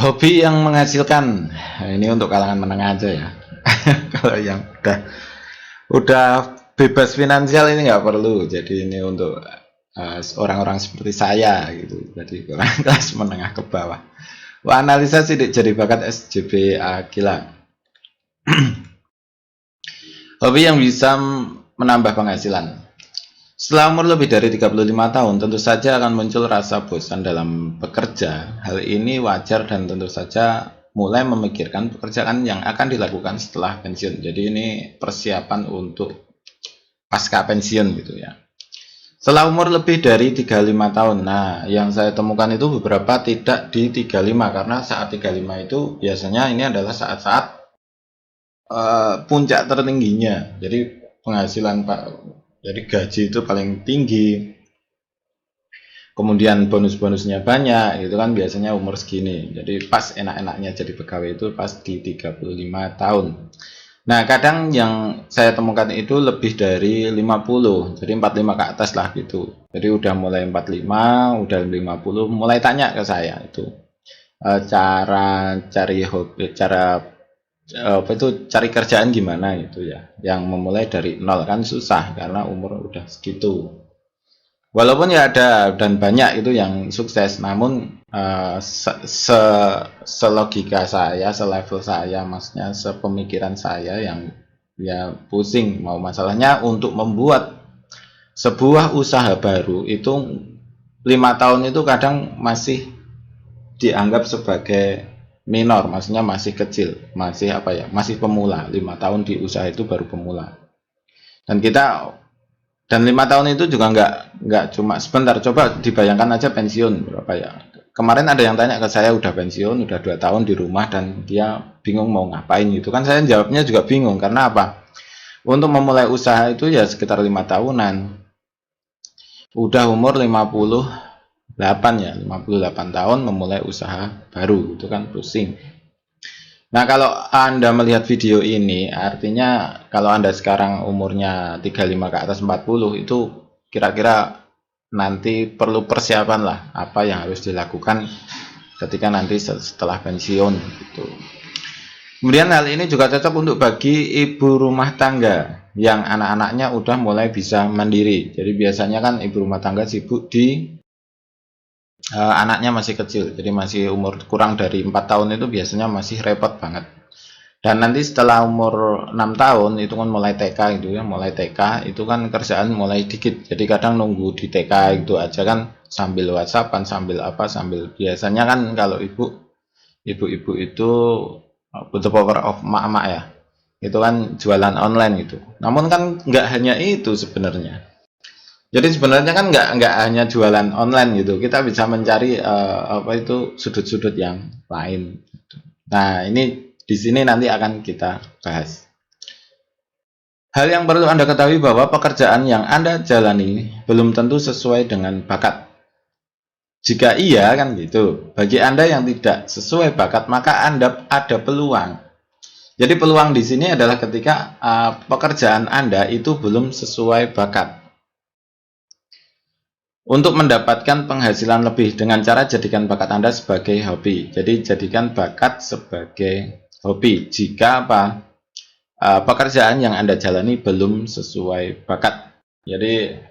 Hobi yang menghasilkan. Nah, ini untuk kalangan menengah aja ya. Kalau yang udah bebas finansial ini nggak perlu. Jadi ini untuk orang-orang seperti saya gitu. Jadi kelas menengah ke bawah. Wah, analisa sidik jadi bakat SJB gila. Hobi yang bisa menambah penghasilan. Setelah umur lebih dari 35 tahun, tentu saja akan muncul rasa bosan dalam bekerja. Hal ini wajar dan tentu saja mulai memikirkan pekerjaan yang akan dilakukan setelah pensiun. Jadi ini persiapan untuk pasca pensiun gitu ya. Setelah umur lebih dari 35 tahun. Nah, yang saya temukan itu beberapa tidak di 35 karena saat 35 itu biasanya ini adalah saat-saat puncak tertingginya. Jadi penghasilan Pak, jadi gaji itu paling tinggi. Kemudian bonus-bonusnya banyak, itu kan biasanya umur segini. Jadi pas enak-enaknya jadi pegawai itu pas di 35 tahun. Nah, kadang yang saya temukan itu lebih dari 50, jadi 45 ke atas lah gitu. Jadi udah mulai 45, udah 50, mulai tanya ke saya itu cara cari hobi, cara apa itu cari kerjaan gimana gitu ya. Yang memulai dari nol kan susah karena umur udah segitu. Walaupun ya ada dan banyak itu yang sukses, namun selogika saya, selevel saya, maksudnya sepemikiran saya yang ya pusing mau masalahnya untuk membuat sebuah usaha baru itu 5 tahun itu kadang masih dianggap sebagai minor, maksudnya masih kecil, masih apa ya, masih pemula. 5 tahun di usaha itu baru pemula. Dan kita dan 5 tahun itu juga nggak cuma sebentar. Coba dibayangkan aja pensiun berapa ya. Kemarin ada yang tanya ke saya udah pensiun, udah 2 tahun di rumah dan dia bingung mau ngapain gitu kan. Saya jawabnya juga bingung karena apa? Untuk memulai usaha itu ya sekitar 5 tahunan. Udah umur 58 ya, 58 tahun memulai usaha baru itu kan pusing. Nah, kalau Anda melihat video ini, artinya kalau Anda sekarang umurnya 35 ke atas 40, itu kira-kira nanti perlu persiapan lah apa yang harus dilakukan ketika nanti setelah pensiun gitu. Kemudian hal ini juga cocok untuk bagi ibu rumah tangga yang anak-anaknya udah mulai bisa mandiri. Jadi biasanya kan ibu rumah tangga sibuk di anaknya masih kecil, jadi masih umur kurang dari 4 tahun itu biasanya masih repot banget. Dan nanti setelah umur 6 tahun itu kan mulai TK gitu ya, mulai TK itu kan kerjaan mulai dikit. Jadi kadang nunggu di TK itu aja kan sambil WhatsAppan, sambil apa, sambil biasanya kan kalau ibu-ibu itu the power of emak-emak ya. Itu kan jualan online gitu. Namun kan nggak hanya itu sebenarnya. Jadi sebenarnya kan nggak hanya jualan online gitu. Kita bisa mencari apa itu sudut-sudut yang lain. Nah, ini di sini nanti akan kita bahas. Hal yang perlu Anda ketahui bahwa pekerjaan yang Anda jalani belum tentu sesuai dengan bakat. Jika iya kan gitu, bagi Anda yang tidak sesuai bakat, maka Anda ada peluang. Jadi peluang di sini adalah ketika pekerjaan Anda itu belum sesuai bakat. Untuk mendapatkan penghasilan lebih dengan cara jadikan bakat Anda sebagai hobi. Jadi jadikan bakat sebagai hobi. Jika apa? Pekerjaan yang Anda jalani belum sesuai bakat. Jadi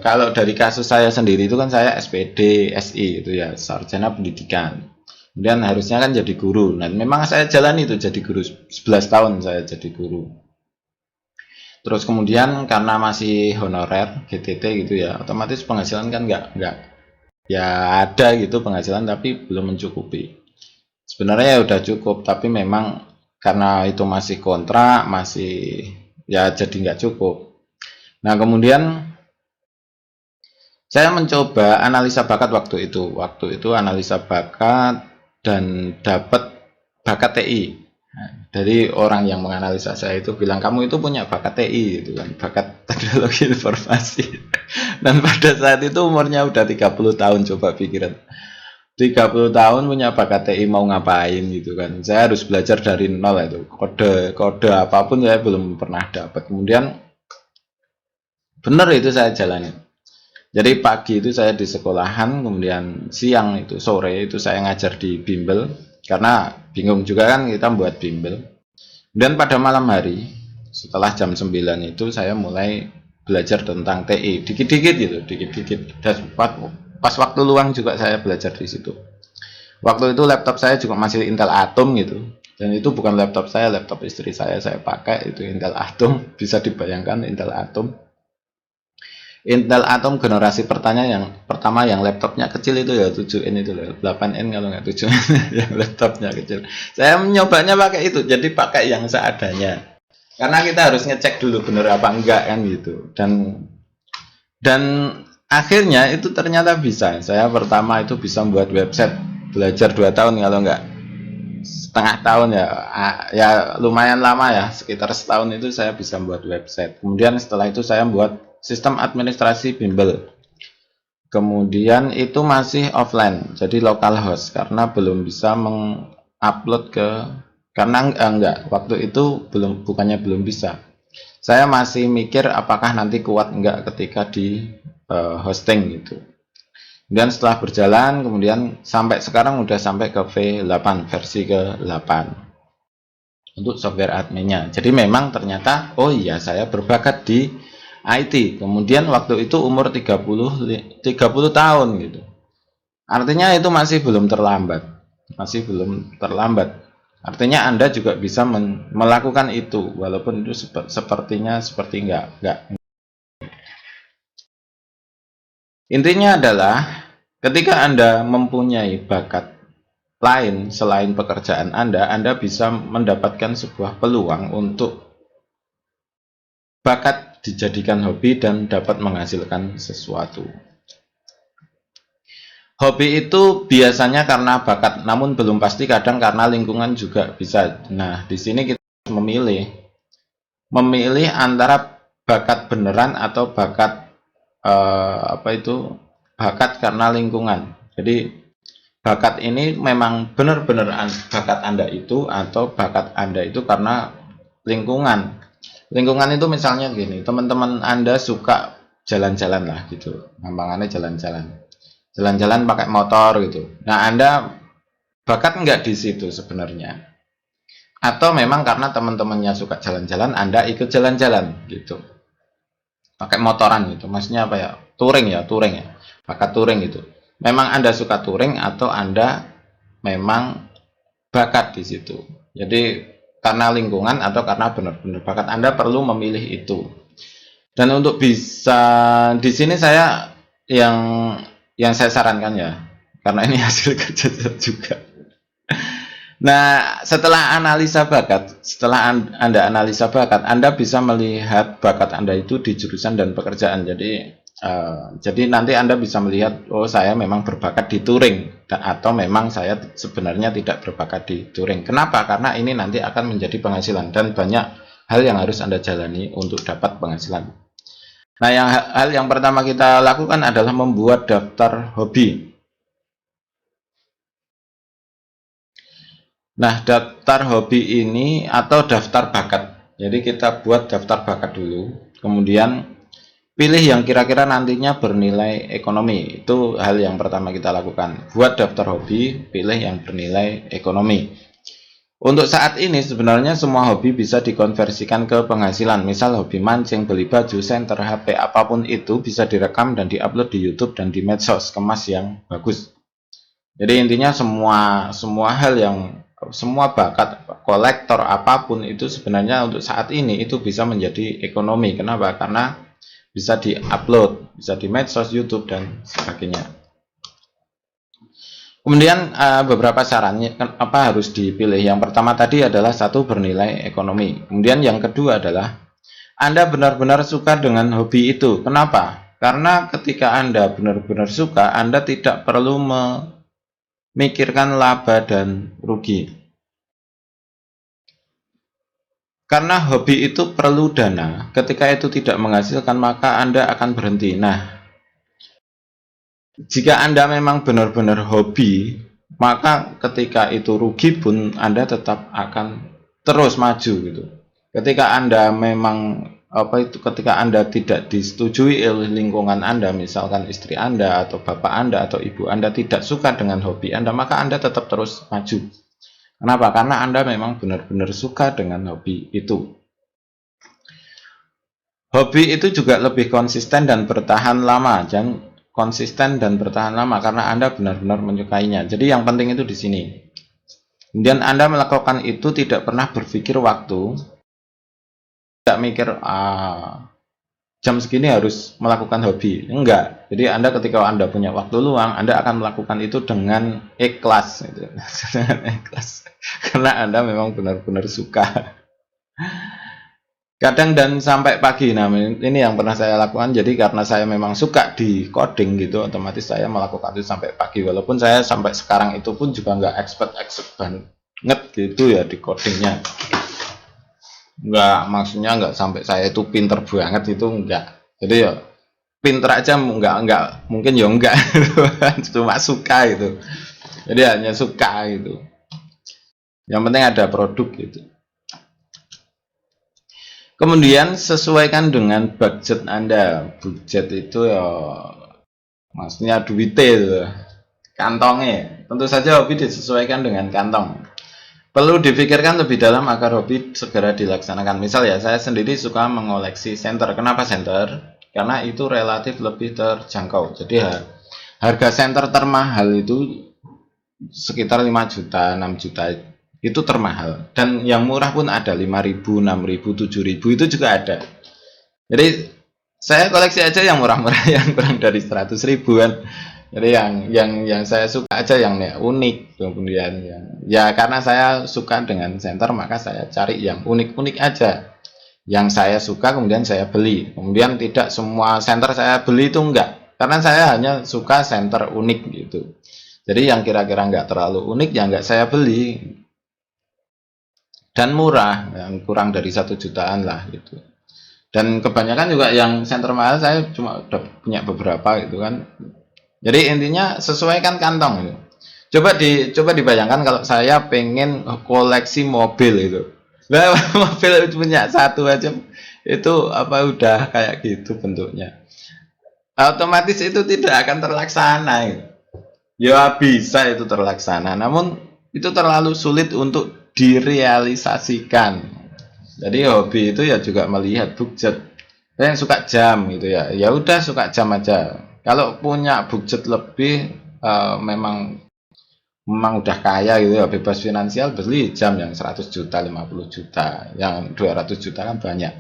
kalau dari kasus saya sendiri itu kan saya SPD, SI itu ya, sarjana pendidikan. Kemudian harusnya kan jadi guru. Nah, memang saya jalani itu jadi guru 11 tahun saya jadi guru. Terus kemudian karena masih honorer GTT gitu ya, otomatis penghasilan kan nggak ya ada gitu penghasilan tapi belum mencukupi. Sebenarnya ya udah cukup tapi memang karena itu masih kontrak masih ya jadi nggak cukup. Nah kemudian saya mencoba analisa bakat waktu itu. Waktu itu analisa bakat dan dapat bakat TI. Nah, dari orang yang menganalisa saya itu bilang kamu itu punya bakat TI gitu kan, bakat teknologi informasi. Dan pada saat itu umurnya udah 30 tahun, coba pikiran. 30 tahun punya bakat TI mau ngapain gitu kan. Saya harus belajar dari nol itu. Kode apapun saya belum pernah dapat. Kemudian benar itu saya jalani. Jadi pagi itu saya di sekolahan, kemudian siang itu sore itu saya ngajar di bimbel, karena bingung juga kan kita buat bimbel. Dan pada malam hari setelah jam 9 itu saya mulai belajar tentang TI, dikit-dikit gitu, dikit-dikit. Dan pas waktu luang juga saya belajar di situ. Waktu itu laptop saya juga masih Intel Atom gitu. Dan itu bukan laptop saya, laptop istri saya pakai itu Intel Atom, bisa dibayangkan Intel Atom. Intel Atom generasi pertama yang laptopnya kecil itu ya 7N itu loh, 8N kalau nggak 7N yang laptopnya kecil. Saya menyobanya pakai itu, jadi pakai yang seadanya. Karena kita harus ngecek dulu bener apa enggak kan gitu. Dan akhirnya itu ternyata bisa. Saya pertama itu bisa membuat website, belajar 2 tahun kalau enggak setengah tahun ya. Ya lumayan lama ya, sekitar setahun itu saya bisa membuat website. Kemudian setelah itu saya membuat sistem administrasi bimbel. Kemudian itu masih offline, jadi local host karena belum bisa mengupload ke, karena enggak, waktu itu bukannya belum bisa. Saya masih mikir apakah nanti kuat enggak ketika di hosting gitu. Dan setelah berjalan kemudian sampai sekarang udah sampai ke V8, versi ke-8 untuk software adminnya. Jadi memang ternyata oh iya saya berbakat di IT. Kemudian waktu itu umur 30 tahun gitu. Artinya itu masih belum terlambat. Masih belum terlambat. Artinya Anda juga bisa melakukan itu walaupun itu sepertinya seperti enggak. Intinya adalah ketika Anda mempunyai bakat lain selain pekerjaan Anda bisa mendapatkan sebuah peluang untuk bakat dijadikan hobi dan dapat menghasilkan sesuatu. Hobi itu biasanya karena bakat, namun belum pasti kadang karena lingkungan juga bisa. Nah, di sini kita memilih antara bakat beneran atau bakat bakat karena lingkungan. Jadi bakat ini memang benar-benar bakat Anda itu atau bakat Anda itu karena lingkungan. Lingkungan itu misalnya gini, teman-teman Anda suka jalan-jalan lah gitu, gampangannya jalan-jalan pakai motor gitu. Nah, Anda bakat nggak di situ sebenarnya? Atau memang karena teman-temannya suka jalan-jalan, Anda ikut jalan-jalan gitu, pakai motoran gitu. Maksudnya apa ya? Touring ya, bakat touring gitu. Memang Anda suka touring atau Anda memang bakat di situ. Jadi karena lingkungan atau karena benar-benar bakat, Anda perlu memilih itu. Dan untuk bisa di sini saya yang saya sarankan ya, karena ini hasil kerja juga. Nah, setelah Anda analisa bakat, Anda bisa melihat bakat Anda itu di jurusan dan pekerjaan. Jadi nanti Anda bisa melihat, oh saya memang berbakat di touring, atau memang saya sebenarnya tidak berbakat di touring. Kenapa? Karena ini nanti akan menjadi penghasilan dan banyak hal yang harus Anda jalani untuk dapat penghasilan. Nah, hal yang pertama kita lakukan adalah membuat daftar hobi. Nah, daftar hobi ini atau daftar bakat. Jadi kita buat daftar bakat dulu, kemudian pilih yang kira-kira nantinya bernilai ekonomi. Itu hal yang pertama kita lakukan. Buat daftar hobi, pilih yang bernilai ekonomi. Untuk saat ini sebenarnya semua hobi bisa dikonversikan ke penghasilan. Misal hobi mancing, beli baju, senter, HP, apapun itu bisa direkam dan diupload di YouTube dan di medsos, kemas yang bagus. Jadi intinya semua hal yang semua bakat kolektor apapun itu sebenarnya untuk saat ini itu bisa menjadi ekonomi. Kenapa? Karena bisa diupload, bisa di medsos, YouTube dan sebagainya. Kemudian beberapa sarannya apa harus dipilih. Yang pertama tadi adalah satu, bernilai ekonomi. Kemudian yang kedua adalah Anda benar-benar suka dengan hobi itu. Kenapa? Karena ketika Anda benar-benar suka, Anda tidak perlu memikirkan laba dan rugi. Karena hobi itu perlu dana. Ketika itu tidak menghasilkan, maka Anda akan berhenti. Nah, jika Anda memang benar-benar hobi, maka ketika itu rugi pun Anda tetap akan terus maju gitu. Ketika Anda memang apa itu, ketika Anda tidak disetujui oleh lingkungan Anda, misalkan istri Anda atau bapak Anda atau ibu Anda tidak suka dengan hobi Anda, maka Anda tetap terus maju. Kenapa? Karena Anda memang benar-benar suka dengan hobi itu. Hobi itu juga lebih konsisten dan bertahan lama, dan konsisten dan bertahan lama karena Anda benar-benar menyukainya. Jadi yang penting itu di sini. Kemudian Anda melakukan itu tidak pernah berpikir waktu, tidak mikir jam segini harus melakukan hobi. Enggak. Jadi Anda ketika Anda punya waktu luang, Anda akan melakukan itu dengan ikhlas gitu. Dengan ikhlas. Karena Anda memang benar-benar suka. Kadang dan sampai pagi. Nah, ini yang pernah saya lakukan. Jadi karena saya memang suka di coding gitu, otomatis saya melakukan itu sampai pagi. Walaupun saya sampai sekarang itu pun juga nggak expert banget gitu ya di codingnya. Nggak, maksudnya nggak sampai saya itu pinter banget itu enggak. Jadi ya pinter aja enggak mungkin ya enggak. Cuma suka gitu. Jadi hanya suka gitu. Yang penting ada produk gitu. Kemudian sesuaikan dengan budget Anda. Budget itu ya maksudnya duitnya itu, kantongnya. Tentu saja hobi disesuaikan dengan kantong. Perlu dipikirkan lebih dalam agar hobi segera dilaksanakan. Misal ya, saya sendiri suka mengoleksi senter. Kenapa senter? Karena itu relatif lebih terjangkau. Jadi harga senter termahal itu sekitar 5 juta, 6 juta. Itu termahal. Dan yang murah pun ada 5.000, 6.000, 7.000 itu juga ada. Jadi saya koleksi aja yang murah-murah, yang kurang dari 100 ribuan. Jadi yang saya suka aja yang unik. Kemudian ya karena saya suka dengan senter, maka saya cari yang unik-unik aja. Yang saya suka kemudian saya beli. Kemudian tidak semua senter saya beli itu enggak. Karena saya hanya suka senter unik gitu. Jadi yang kira-kira enggak terlalu unik ya enggak saya beli. Dan murah, yang kurang dari 1 jutaan lah gitu. Dan kebanyakan juga yang senter mahal saya cuma udah punya beberapa gitu kan. Jadi intinya sesuaikan kantong gitu. Coba dibayangkan kalau saya pengen koleksi mobil itu. Nah, mobil punya satu aja itu apa udah kayak gitu bentuknya. Otomatis itu tidak akan terlaksana gitu. Ya bisa itu terlaksana, namun itu terlalu sulit untuk direalisasikan. Jadi hobi itu ya juga melihat budget. Saya yang suka jam gitu ya, ya udah suka jam aja. Kalau punya budget lebih, memang udah kaya gitu ya, bebas finansial, beli jam yang 100 juta, 50 juta, yang 200 juta kan banyak.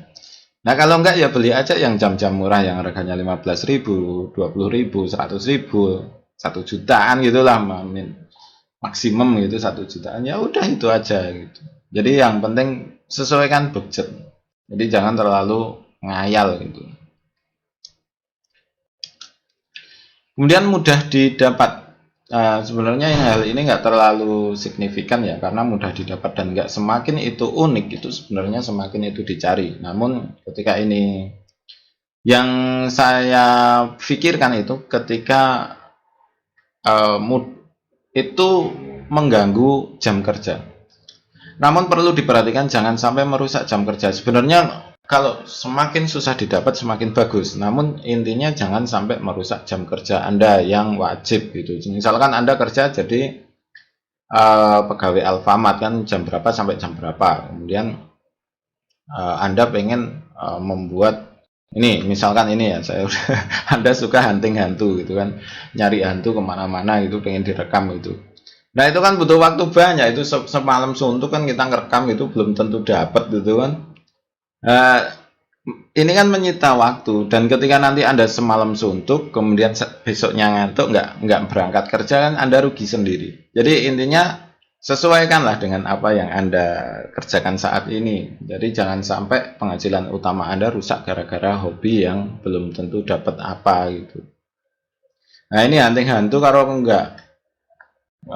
Nah kalau enggak ya beli aja yang jam-jam murah yang harganya 15.000, 20.000, 100.000, 1 jutaan gitulah, maksimum gitu 1 jutaan. Ya udah itu aja gitu. Jadi yang penting sesuaikan budget. Jadi jangan terlalu ngayal gitu. Kemudian mudah didapat. Sebenarnya hal ini nggak terlalu signifikan ya, karena mudah didapat dan nggak semakin itu unik itu sebenarnya semakin itu dicari. Namun ketika ini yang saya pikirkan itu ketika itu mengganggu jam kerja. Namun perlu diperhatikan jangan sampai merusak jam kerja. Sebenarnya kalau semakin susah didapat semakin bagus. Namun intinya jangan sampai merusak jam kerja Anda yang wajib gitu. Misalkan Anda kerja jadi pegawai Alfamart kan jam berapa sampai jam berapa. Kemudian Anda pengen membuat ini, misalkan ini ya, saya Anda suka hunting hantu gitu kan, nyari hantu kemana-mana gitu, pengen direkam gitu. Nah itu kan butuh waktu banyak, itu semalam suntuk kan kita ngerekam itu belum tentu dapat gitu kan. Ini kan menyita waktu, dan ketika nanti Anda semalam suntuk, kemudian besoknya ngantuk, nggak berangkat kerja kan Anda rugi sendiri. Jadi intinya sesuaikanlah dengan apa yang Anda kerjakan saat ini. Jadi jangan sampai penghasilan utama Anda rusak gara-gara hobi yang belum tentu dapat apa gitu. Nah ini hunting hantu kalau enggak.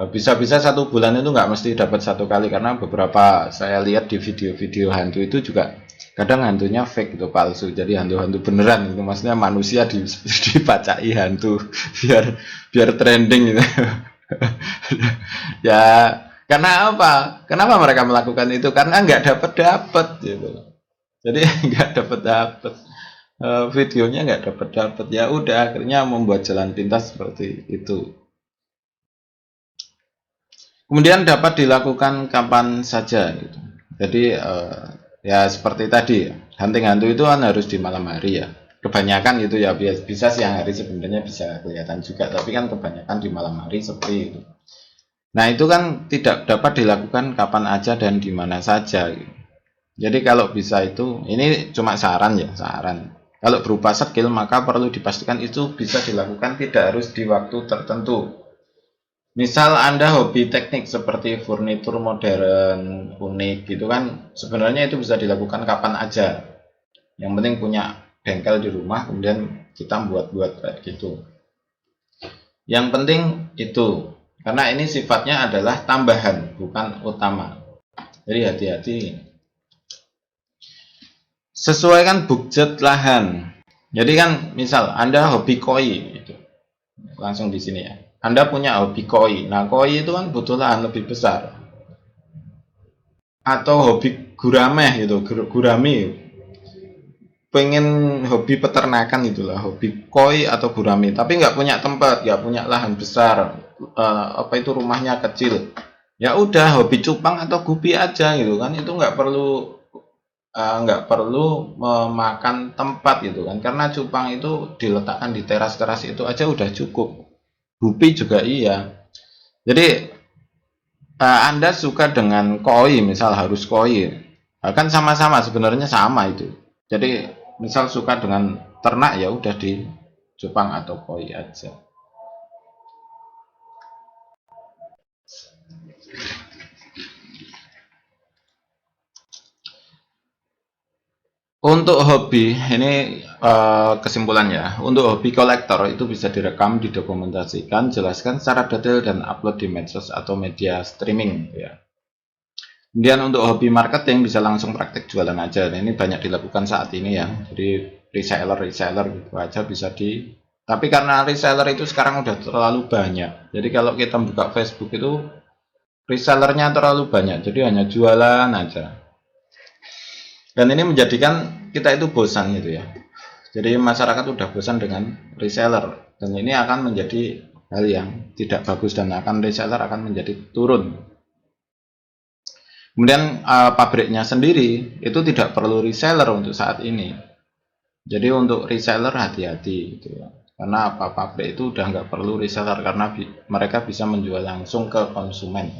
Bisa-bisa 1 bulan itu nggak mesti dapat 1 kali, karena beberapa saya lihat di video-video hantu itu juga kadang hantunya fake gitu, palsu. Jadi hantu-hantu beneran itu, maksudnya manusia dipacai hantu biar trending gitu. Ya karena apa? Kenapa mereka melakukan itu? Karena nggak dapat gitu. Jadi nggak dapat videonya nggak dapat, ya udah akhirnya membuat jalan pintas seperti itu. Kemudian dapat dilakukan kapan saja gitu. Jadi ya seperti tadi, hunting hantu itu kan harus di malam hari ya. Kebanyakan gitu ya, bisa siang hari sebenarnya bisa kelihatan juga, tapi kan kebanyakan di malam hari seperti itu. Nah itu kan tidak dapat dilakukan kapan aja dan di mana saja gitu. Jadi kalau bisa itu, ini cuma saran ya, saran. Kalau berupa skill maka perlu dipastikan itu bisa dilakukan tidak harus di waktu tertentu. Misal Anda hobi teknik seperti furnitur modern, unik gitu kan, sebenarnya itu bisa dilakukan kapan aja. Yang penting punya bengkel di rumah, kemudian kita buat-buat kayak gitu. Yang penting itu, karena ini sifatnya adalah tambahan, bukan utama. Jadi hati-hati. Sesuaikan budget lahan. Jadi kan misal Anda hobi koi gitu. Langsung di sini ya. Anda punya hobi koi. Nah, koi itu kan butuh lahan lebih besar. Atau hobi gurame gitu, gurami. Pengen hobi peternakan itulah, hobi koi atau gurami, tapi nggak punya tempat, nggak punya lahan besar, apa itu rumahnya kecil. Ya udah hobi cupang atau gupi aja gitu kan, itu nggak perlu memakan tempat gitu kan, karena cupang itu diletakkan di teras-teras itu aja udah cukup. Gupi juga iya. Jadi Anda suka dengan koi, misal harus koi, kan sama-sama sebenarnya sama itu. Jadi misal suka dengan ternak ya udah di cupang atau koi aja. Untuk hobi, ini kesimpulannya, untuk hobi kolektor itu bisa direkam, didokumentasikan, jelaskan secara detail dan upload di medsos atau media streaming ya. Kemudian untuk hobi marketing bisa langsung praktek jualan aja. Nah, ini banyak dilakukan saat ini ya. Jadi reseller gitu aja bisa di. Tapi karena reseller itu sekarang udah terlalu banyak. Jadi kalau kita buka Facebook itu resellernya terlalu banyak. Jadi hanya jualan aja. Dan ini menjadikan kita itu bosan gitu ya. Jadi masyarakat udah bosan dengan reseller. Dan ini akan menjadi hal yang tidak bagus dan akan reseller akan menjadi turun. Kemudian pabriknya sendiri itu tidak perlu reseller untuk saat ini. Jadi untuk reseller hati-hati gitu ya. Karena apa, pabrik itu udah nggak perlu reseller karena mereka bisa menjual langsung ke konsumen.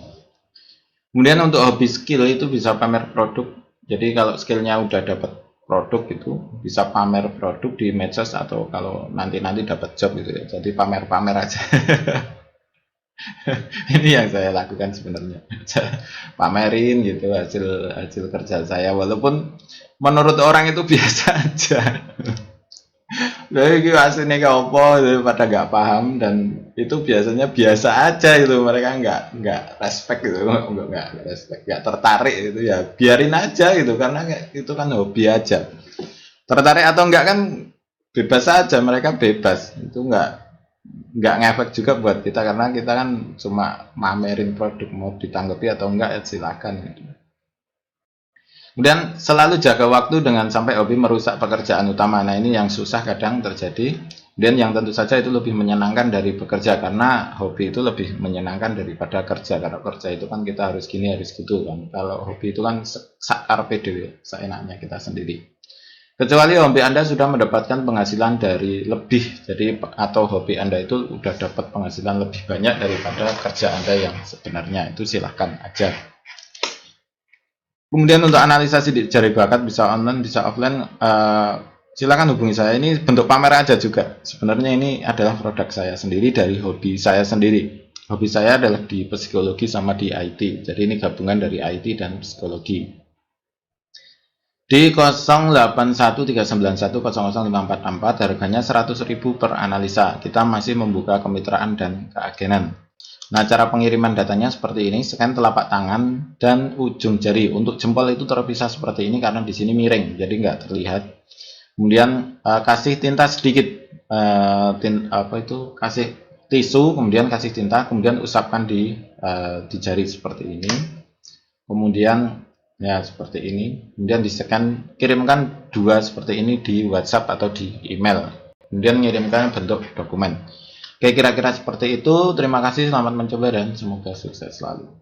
Kemudian untuk hobi skill itu bisa pamer produk. Jadi kalau skillnya udah dapat produk itu bisa pamer produk di medsos atau kalau nanti dapat job gitu ya. Jadi pamer-pamer aja. Ini yang saya lakukan sebenarnya. Pamerin gitu hasil hasil kerja saya walaupun menurut orang itu biasa aja. Jadi aslinya ke opo itu pada nggak paham dan itu biasanya biasa aja itu mereka nggak respect gitu nggak respect nggak tertarik itu ya biarin aja gitu karena itu kan hobi aja. Tertarik atau enggak kan bebas aja, mereka bebas itu nggak ngefek juga buat kita karena kita kan cuma mamerin produk, mau ditanggapi atau enggak ya silakan gitu. Kemudian selalu jaga waktu dengan sampai hobi merusak pekerjaan utama. Nah ini yang susah kadang terjadi. Dan yang tentu saja itu lebih menyenangkan dari bekerja karena hobi itu lebih menyenangkan daripada kerja. Karena kerja itu kan kita harus gini harus gitu kan. Kalau hobi itu kan sakar pede, seenaknya kita sendiri. Kecuali hobi Anda sudah mendapatkan penghasilan dari lebih, jadi atau hobi Anda itu sudah dapat penghasilan lebih banyak daripada kerja Anda yang sebenarnya, itu silahkan aja. Kemudian untuk analisa sidik jari bakat bisa online, bisa offline, silakan hubungi saya. Ini bentuk pamer aja juga. Sebenarnya ini adalah produk saya sendiri dari hobi saya sendiri. Hobi saya adalah di psikologi sama di IT. Jadi ini gabungan dari IT dan psikologi. Di 081391000544 harganya 100.000 per analisa. Kita masih membuka kemitraan dan keagenan. Nah, cara pengiriman datanya seperti ini, scan telapak tangan dan ujung jari. Untuk jempol itu terpisah seperti ini karena di sini miring, jadi nggak terlihat. Kemudian kasih tinta sedikit, kasih tisu, kemudian kasih tinta, kemudian usapkan di jari seperti ini. Kemudian Ya, seperti ini. Kemudian di-scan, kirimkan 2 seperti ini di WhatsApp atau di email. Kemudian mengirimkan bentuk dokumen. Oke, kira-kira seperti itu. Terima kasih, selamat mencoba dan semoga sukses selalu.